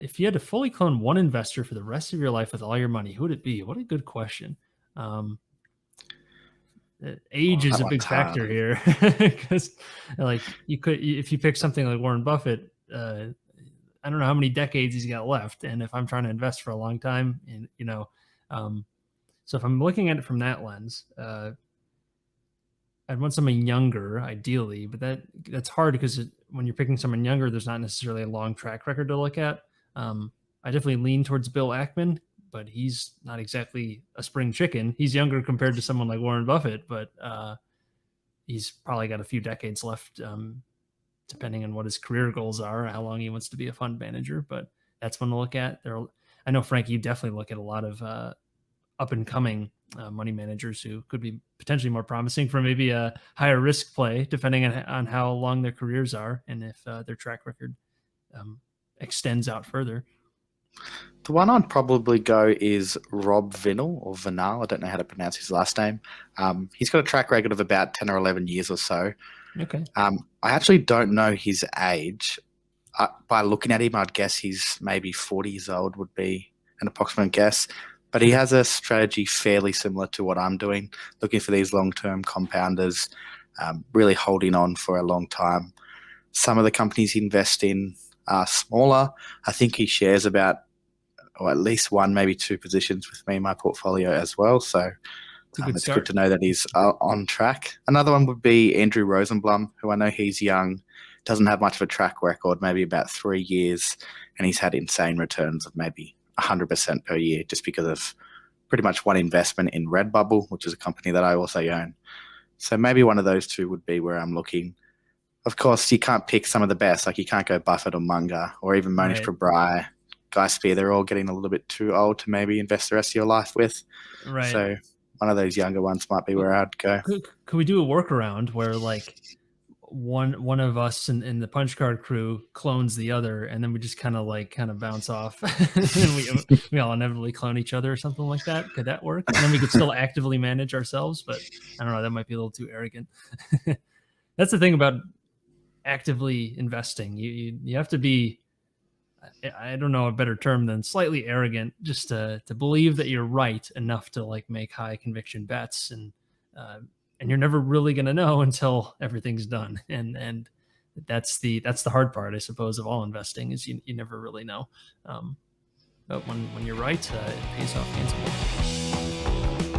If you had to fully clone one investor for the rest of your life with all your money, who would it be? What a good question. Um, Oh, Age is that a one's big hard. factor here because, like, you could if you pick something like Warren Buffett. I don't know how many decades he's got left, and if I'm trying to invest for a long time, and um, so if I'm looking at it from that lens, I'd want someone younger, ideally, but that's hard because when you're picking someone younger, there's not necessarily a long track record to look at. I definitely lean towards Bill Ackman, but he's not exactly a spring chicken. He's younger compared to someone like Warren Buffett, but he's probably got a few decades left, depending on what his career goals are, how long he wants to be a fund manager. But that's one to look at. I know, Frank, you definitely look at a lot of up and coming money managers who could be potentially more promising for maybe a higher risk play, depending on how long their careers are and if their track record um, extends out further. The one I'd probably go is Rob Vinnell or Vinal. I don't know how to pronounce his last name. He's got a track record of about 10 or 11 years or so. Okay. I actually don't know his age. By looking at him, I'd guess he's maybe 40 years old would be an approximate guess. But he has a strategy fairly similar to what I'm doing, looking for these long-term compounders, really holding on for a long time. Some of the companies he invests in are smaller. I think he shares about, or at least one, maybe two positions with me in my portfolio as well. So it's good to know that he's on track. Another one would be Andrew Rosenblum, who I know he's young, doesn't have much of a track record, maybe about 3 years, and he's had insane returns of maybe 100% per year just because of pretty much one investment in Redbubble, which is a company that I also own. So maybe one of those two would be where I'm looking. Of course, you can't pick some of the best. Like you can't go Buffett or Munger or even Monish Pabrai, Guy Spear. They're all getting a little bit too old to maybe invest the rest of your life with. Right. So one of those younger ones might be where I'd go. Could we do a workaround where like one of us in the punch card crew clones the other, and then we just kind of bounce off, and we all inevitably clone each other or something like that? Could that work? And then we could still actively manage ourselves, but I don't know. That might be a little too arrogant. That's the thing about actively investing. You have to be, I don't know a better term than slightly arrogant, just to believe that you're right enough to like make high conviction bets, and you're never really going to know until everything's done. And that's the hard part, I suppose, of all investing, is you never really know. But when you're right, it pays off handsomely.